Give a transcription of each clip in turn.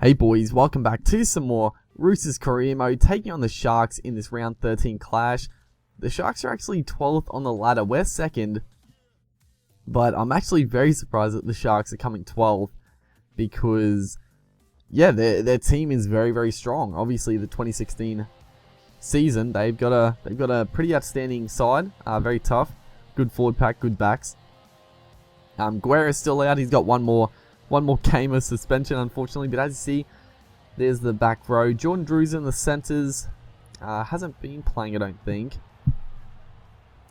Hey boys, welcome back to some more Roosters career mode, taking on the Sharks in this round 13 clash. The Sharks are actually 12th on the ladder, we're 2nd, but I'm actually very surprised that the Sharks are coming 12th because, yeah, their team is very, very strong. Obviously, the 2016 season, they've got a pretty outstanding side, very tough, good forward pack, good backs. Guerra's still out, he's got one more game of suspension, unfortunately. But as you see, there's the back row. Jordan Drew's in the centres. Hasn't been playing, I don't think.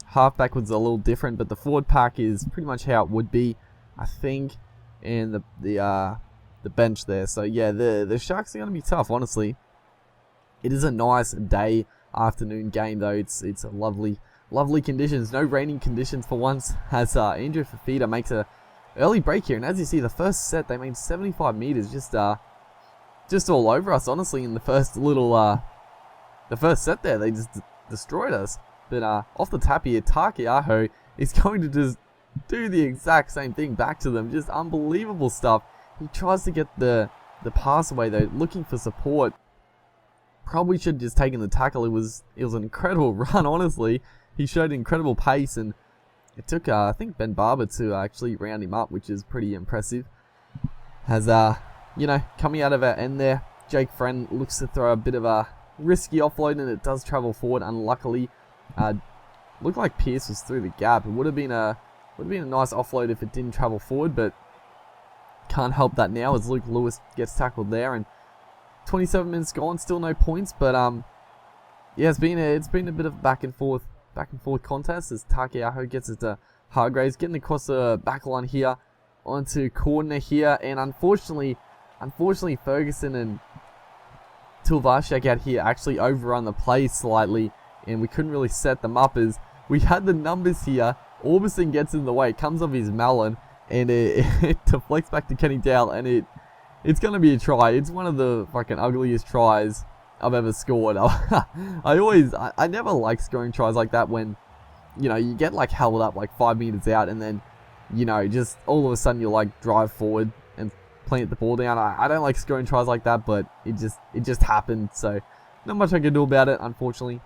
Halfback was a little different, but the forward pack is pretty much how it would be, I think. And the bench there. So yeah, the Sharks are going to be tough, honestly. It is a nice day, afternoon game though. It's a lovely conditions. No raining conditions for once. As Andrew Fafita makes a early break here, and as you see, the first set they made 75 meters, just all over us. Honestly, in the first the first set there, they just destroyed us. But off the tap here, Takiaho is going to just do the exact same thing back to them. Just unbelievable stuff. He tries to get the pass away though, looking for support. Probably should have just taken the tackle. It was an incredible run. Honestly, he showed incredible pace, and it took, I think, Ben Barber to actually round him up, which is pretty impressive. As, coming out of our end there, Jake Friend looks to throw a bit of a risky offload, and it does travel forward, unluckily. Looked like Pierce was through the gap. It would have been a nice offload if it didn't travel forward, but can't help that now as Luke Lewis gets tackled there, and 27 minutes gone, still no points, but yeah, it's been a bit of back and forth contest as Takiaho gets it to Hargraves, getting across the back line here onto corner here, and unfortunately Ferguson and Tulvashek out here actually overrun the play slightly, and we couldn't really set them up as we had the numbers here. Orbison gets in the way, it comes off his melon, and it deflects back to Kenny Dowell, and it's going to be a try. It's one of the fucking ugliest tries I've ever scored. I never like scoring tries like that when, you get like held up like 5 meters out, and then, just all of a sudden you like drive forward and plant the ball down. I don't like scoring tries like that, but it just happened. So not much I can do about it, unfortunately.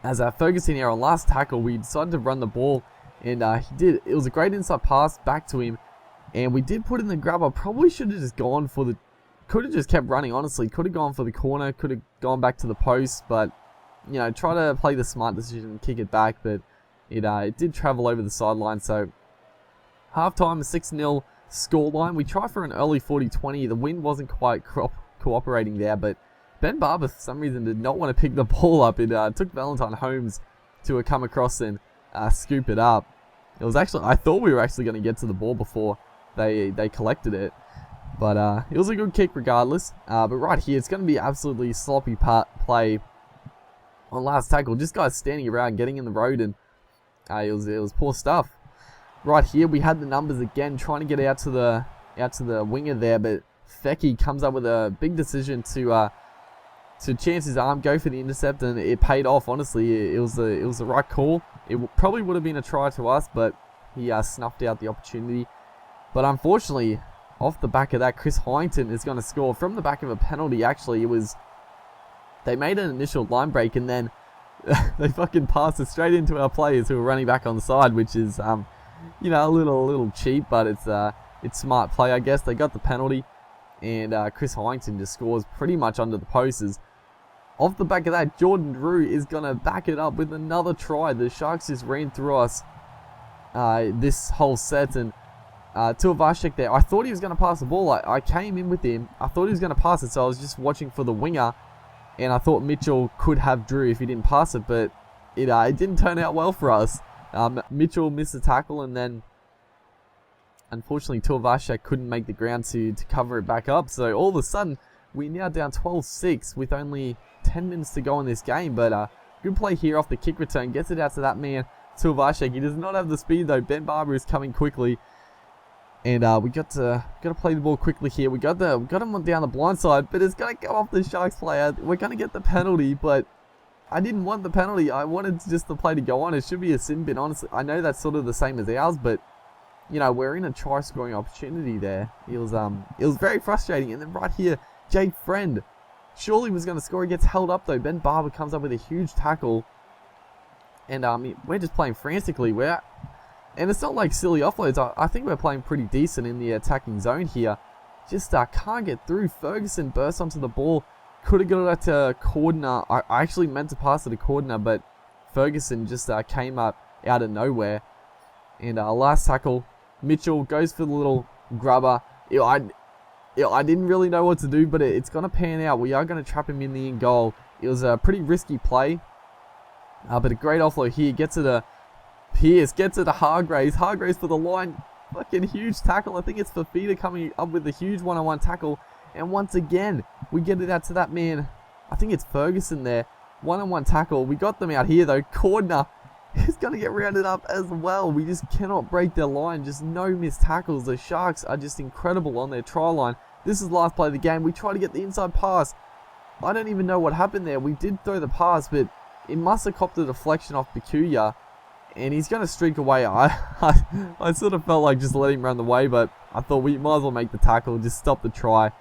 As Ferguson here on last tackle, we decided to run the ball, and he did. It was a great inside pass back to him, and we did put in the grabber. Probably should have just gone for the. Could have just kept running, honestly. Could have gone for the corner. Could have gone back to the post. But, try to play the smart decision and kick it back. But it did travel over the sideline. So, halftime, a 6-0 scoreline. We tried for an early 40-20. The wind wasn't quite cooperating there. But Ben Barber, for some reason, did not want to pick the ball up. It took Valentine Holmes to come across and scoop it up. It was actually, I thought we were actually going to get to the ball before they collected it. But it was a good kick regardless. But right here, it's going to be absolutely sloppy play on last tackle. Just guys standing around, getting in the road, and it was poor stuff. Right here, we had the numbers again, trying to get out to the winger there, but Fecky comes up with a big decision to chance his arm, go for the intercept, and it paid off. Honestly, it was the right call. It probably would have been a try to us, but he snuffed out the opportunity. But unfortunately, off the back of that, Chris Hyington is going to score from the back of a penalty. Actually, they made an initial line break, and then they fucking passed it straight into our players who were running back on the side, which is, a little cheap, but it's smart play, I guess. They got the penalty, and Chris Hyington just scores pretty much under the posts. Off the back of that, Jordan Drew is going to back it up with another try. The Sharks just ran through us this whole set, and Tulvashek there, I thought he was going to pass the ball. I came in with him. I thought he was going to pass it, so I was just watching for the winger, and I thought Mitchell could have Drew if he didn't pass it, but it didn't turn out well for us. Mitchell missed the tackle, and then unfortunately Tulvashek couldn't make the ground to cover it back up. So all of a sudden, we're now down 12-6 with only 10 minutes to go in this game. But good play here off the kick return. Gets it out to that man, Tulvashek. He does not have the speed though. Ben Barber is coming quickly. And we got to play the ball quickly here. We got him down the blind side, but it's going to go off the Sharks player. We're going to get the penalty, but I didn't want the penalty. I wanted just the play to go on. It should be a sin bin, honestly. I know that's sort of the same as ours, but you know, we're in a try scoring opportunity there. It was very frustrating. And then right here, Jake Friend surely was going to score. He gets held up though. Ben Barber comes up with a huge tackle. And we're just playing frantically. And it's not like silly offloads. I think we're playing pretty decent in the attacking zone here. Just can't get through. Ferguson bursts onto the ball. Could have got it to Cordner. I actually meant to pass it to Cordner, but Ferguson just came up out of nowhere. And last tackle, Mitchell goes for the little grubber. I didn't really know what to do, but it's going to pan out. We are going to trap him in the in goal. It was a pretty risky play. But a great offload here. Gets it to Pierce. Gets it to Hargraves. Hargraves for the line. Fucking huge tackle. I think it's Fafita coming up with a huge one-on-one tackle. And once again, we get it out to that man. I think it's Ferguson there. One-on-one tackle. We got them out here though. Cordner is going to get rounded up as well. We just cannot break their line. Just no missed tackles. The Sharks are just incredible on their try line. This is last play of the game. We try to get the inside pass. I don't even know what happened there. We did throw the pass, but it must have copped a deflection off Bakuya. And he's going to streak away. I sort of felt like just letting him run the way, but I thought we might as well make the tackle, just stop the try.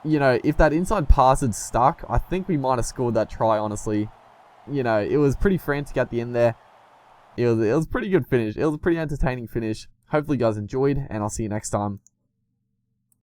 You know, if that inside pass had stuck, I think we might have scored that try, honestly. You know, it was pretty frantic at the end there. It was a pretty good finish. It was a pretty entertaining finish. Hopefully you guys enjoyed, and I'll see you next time.